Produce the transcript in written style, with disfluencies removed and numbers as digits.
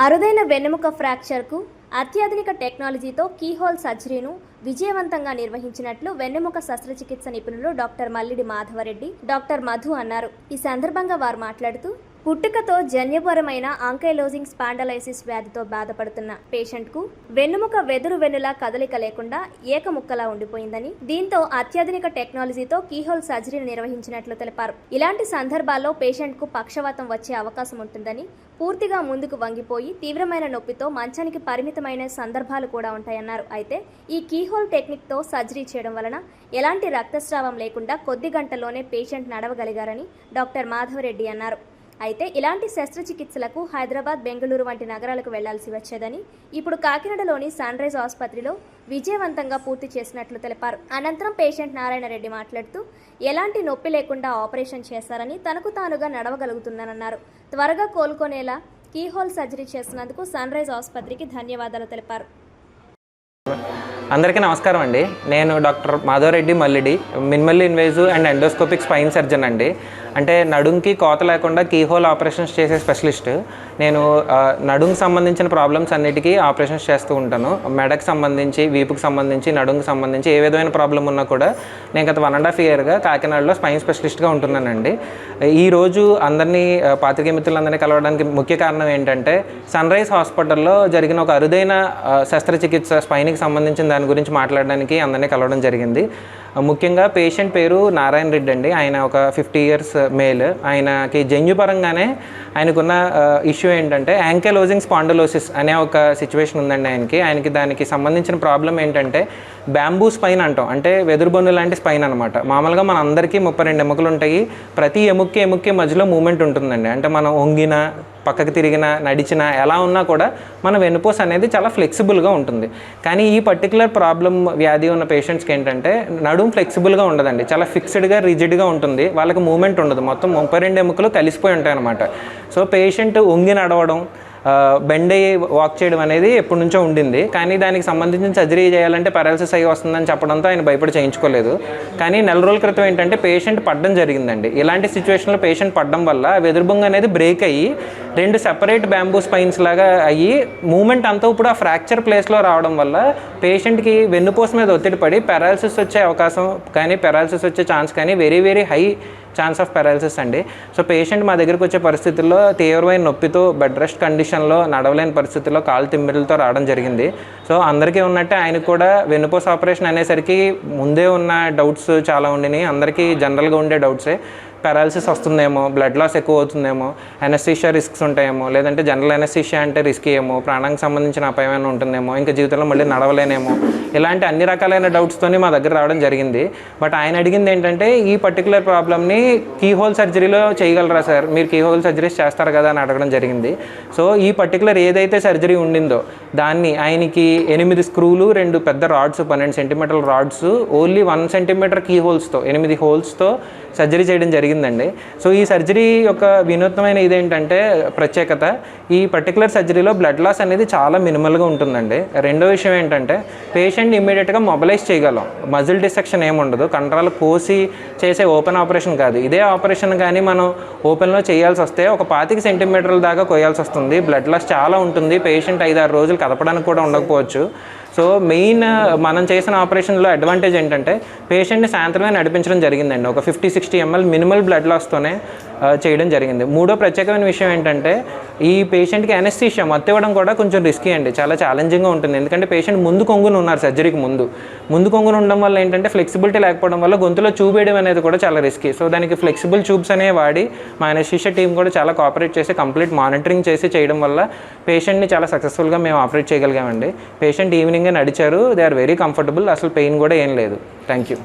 అరుదైన వెన్నెముక ఫ్రాక్చర్కు అత్యాధునిక టెక్నాలజీతో కీహోల్ సర్జరీను విజయవంతంగా నిర్వహించినట్లు వెన్నెముక శస్త్రచికిత్స నిపుణులు డాక్టర్ మల్లిడి మాధవరెడ్డి, డాక్టర్ మధు అన్నారు. ఈ సందర్భంగా వారు మాట్లాడుతూ, పుట్టుకతో జన్యుపరమైన ఆంకైలోజింగ్ స్పాండలైసిస్ వ్యాధితో బాధపడుతున్న పేషెంట్కు వెన్నుముక వెదురు వెన్నులా కదలిక లేకుండా ఏకముక్కలా ఉండిపోయిందని, దీంతో అత్యాధునిక టెక్నాలజీతో కీహోల్ సర్జరీని నిర్వహించినట్లు తెలిపారు. ఇలాంటి సందర్భాల్లో పేషెంట్కు పక్షవాతం వచ్చే అవకాశం ఉంటుందని, పూర్తిగా ముందుకు వంగిపోయి తీవ్రమైన నొప్పితో మంచానికి పరిమితమైన సందర్భాలు కూడా ఉంటాయన్నారు. అయితే ఈ కీహోల్ టెక్నిక్తో సర్జరీ చేయడం వలన ఎలాంటి రక్తస్రావం లేకుండా కొద్ది గంటల్లోనే పేషెంట్ నడవగలిగారని డాక్టర్ మాధవరెడ్డి అన్నారు. అయితే ఇలాంటి శస్త్రచికిత్సలకు హైదరాబాద్, బెంగళూరు వంటి నగరాలకు వెళ్లాల్సి వచ్చేదని, ఇప్పుడు కాకినాడలోని సన్ రైజ్ ఆసుపత్రిలో విజయవంతంగా పూర్తి చేసినట్లు తెలిపారు. అనంతరం పేషెంట్ నారాయణరెడ్డి మాట్లాడుతూ, ఎలాంటి నొప్పి లేకుండా ఆపరేషన్ చేశారని, తనకు తానుగా నడవగలుగుతున్నానన్నారు. త్వరగా కోలుకునేలా కీహోల్ సర్జరీ చేసినందుకు సన్ రైజ్ ఆసుపత్రికి ధన్యవాదాలు తెలిపారు. అందరికీ నమస్కారం అండి. నేను doctor Madhava Reddy Mallidi, minimal invasive and endoscopic spine surgeon అండి. అంటే నడుంకి కోత లేకుండా కీహోల్ ఆపరేషన్స్ చేసే స్పెషలిస్ట్. నేను నడుంకి సంబంధించిన ప్రాబ్లమ్స్ అన్నిటికీ ఆపరేషన్స్ చేస్తూ ఉంటాను. మెడకు సంబంధించి, వీపుకి సంబంధించి, నడుంకి సంబంధించి ఏ విధమైన ప్రాబ్లం ఉన్నా కూడా నేను గత 1.5 ఇయర్గా కాకినాడలో స్పైన్ స్పెషలిస్ట్గా ఉంటున్నానండి. ఈరోజు అందరినీ, పాత్రికేయ మిత్రులందరినీ కలవడానికి ముఖ్య కారణం ఏంటంటే, సన్ రైజ్ హాస్పిటల్లో జరిగిన ఒక అరుదైన శస్త్రచికిత్స, స్పైన్కి సంబంధించిన దాని గురించి మాట్లాడడానికి అందరినీ కలవడం జరిగింది. ముఖ్యంగా పేషెంట్ పేరు నారాయణ రెడ్డి అండి. ఆయన ఒక 50 ఇయర్స్ మేల్. ఆయనకి జన్యుపరంగానే ఆయనకున్న ఇష్యూ ఏంటంటే యాంకైలోజింగ్ స్పాండలోసిస్ అనే ఒక సిచ్యువేషన్ ఉందండి ఆయనకి. దానికి సంబంధించిన ప్రాబ్లం ఏంటంటే బ్యాంబూ స్పైన్ అంటాం, అంటే వెదురుబొన్ను లాంటి స్పైన్ అనమాట. మామూలుగా మన అందరికీ 32 ఎముకలు ఉంటాయి. ప్రతి ఎముక్కి మధ్యలో మూమెంట్ ఉంటుందండి. అంటే మనం వంగినా, పక్కకి తిరిగినా, నడిచినా, ఎలా ఉన్నా కూడా మన వెన్నుపూస అనేది చాలా ఫ్లెక్సిబుల్గా ఉంటుంది. కానీ ఈ పర్టికులర్ ప్రాబ్లం వ్యాధి ఉన్న పేషెంట్స్కి ఏంటంటే నడుము ఫ్లెక్సిబుల్గా ఉండదండి. చాలా ఫిక్స్డ్గా, రిజిడ్గా ఉంటుంది. వాళ్ళకి మూమెంట్ ఉండదు. మొత్తం 32 ఎముకలు కలిసిపోయి ఉంటాయి అన్నమాట. సో పేషెంట్ వంగి నడవడం, బెండ్ అయ్యి వాక్ చేయడం అనేది ఎప్పటి నుంచో ఉండింది. కానీ దానికి సంబంధించిన సర్జరీ చేయాలంటే పారాలిసిస్ అయ్యి వస్తుందని చెప్పడంతో ఆయన భయపడి చేయించుకోలేదు. కానీ నెల రోజుల క్రితం ఏంటంటే పేషెంట్ పడడం జరిగిందండి. ఇలాంటి సిచ్యువేషన్లో పేషెంట్ పడడం వల్ల వెదురుబొంగు అనేది బ్రేక్ అయ్యి 2 సెపరేట్ బ్యాంబూ స్పైన్స్ లాగా అయ్యి మూమెంట్ అంతా ఇప్పుడు ఆ ఫ్రాక్చర్ ప్లేస్లో రావడం వల్ల పేషెంట్కి వెన్నుపూస మీద ఒత్తిడి పడి పారాలిసిస్ వచ్చే అవకాశం కానీ, పారాలిసిస్ వచ్చే ఛాన్స్ కానీ very very high chance of paralysis అండి. సో పేషెంట్ మా దగ్గరికి వచ్చే పరిస్థితుల్లో తీవ్రమైన నొప్పితో, బెడ్ రెస్ట్ కండిషన్లో, నడవలేని పరిస్థితుల్లో, కాళ్ళు తిమ్మిరిలతో రావడం జరిగింది. సో అందరికీ ఉన్నట్టే ఆయనకు కూడా వెన్నుపూస ఆపరేషన్ అనేసరికి ముందే ఉన్న డౌట్స్ చాలా ఉండినాయి. అందరికీ జనరల్గా ఉండే డౌట్సే. పారాలిసిస్ వస్తుందేమో, బ్లడ్ లాస్ ఎక్కువ అవుతుందేమో, ఎనస్థీషియా రిస్క్స్ ఉంటాయేమో, లేదంటే జనరల్ ఎనస్థీషియా అంటే రిస్క్ ఏమో, ప్రాణానికి సంబంధించిన అపాయమైన ఉంటుందేమో, ఇంకా జీవితంలో మళ్ళీ నడవలేనేమో, ఇలాంటి అన్ని రకాలైన డౌట్స్తోని మా దగ్గర రావడం జరిగింది. బట్ ఆయన అడిగింది ఏంటంటే ఈ పర్టికులర్ ప్రాబ్లమ్ని కీహోల్ సర్జరీలో చేయగలరా సార్, మీరు కీహోల్ సర్జరీస్ చేస్తారు కదా అని అడగడం జరిగింది. సో ఈ పర్టికులర్ ఏదైతే సర్జరీ ఉండిందో దాన్ని ఆయనకి 8 స్క్రూలు, 2 పెద్ద రాడ్స్, 12 సెంటీమీటర్ల రాడ్స్, ఓన్లీ 1 సెంటీమీటర్ కీ హోల్స్తో, 8 హోల్స్తో సర్జరీ చేయడం జరిగిందండి. సో ఈ సర్జరీ యొక్క వినూత్నమైన ఇదేంటంటే ప్రత్యేకత, ఈ పర్టికులర్ సర్జరీలో బ్లడ్ లాస్ అనేది చాలా మినిమల్గా ఉంటుందండి. రెండో విషయం ఏంటంటే పేషెంట్ని ఇమ్మీడియట్గా మొబిలైజ్ చేయగలం. మజిల్ డిసెక్షన్ ఏముండదు. కండరాలు కోసి చేసే ఓపెన్ ఆపరేషన్ కాదు. ఇదే ఆపరేషన్ కానీ మనం ఓపెన్లో చేయాల్సి వస్తే ఒక 25 సెంటీమీటర్ల దాకా కోయాల్సి వస్తుంది. బ్లడ్ లాస్ చాలా ఉంటుంది. పేషెంట్ 5-6 రోజులు కదపడానికి కూడా ఉండకపోవచ్చు. సో మెయిన్ మనం చేసిన ఆపరేషన్లో అడ్వాంటేజ్ ఏంటంటే పేషెంట్ని సాయంత్రమే నడిపించడం జరిగిందండి. ఒక 50-60 ml మినిమల్ బ్లడ్ లాస్తోనే చేయడం జరిగింది. మూడో ప్రత్యేకమైన విషయం ఏంటంటే ఈ పేషెంట్కి ఎనస్థీషియా మత్తు ఇవ్వడం కూడా కొంచెం రిస్కీ అండి. చాలా ఛాలెంజింగ్గా ఉంటుంది. ఎందుకంటే పేషెంట్ ముందు కొంగుని ఉన్నారు సర్జరీకి ముందు కొంగుని ఉండడం వల్ల ఏంటంటే ఫ్లెక్సిబిలిటీ లేకపోవడం వల్ల గొంతులో చూపేయడం అనేది కూడా చాలా రిస్కీ. సో దానికి ఫ్లెక్సిబుల్ ట్యూబ్స్ అనేవి వాడి మా ఎనస్థీషియా టీం కూడా చాలా కోఆపరేట్ చేసి కంప్లీట్ మానిటరింగ్ చేసి చేయడం వల్ల పేషెంట్ని చాలా సక్సెస్ఫుల్గా మేము ఆపరేట్ చేయగలిగామండి. పేషెంట్ ఈవినింగే నడిచారు. They are very comfortable. అసలు పెయిన్ కూడా ఏం లేదు. Thank you.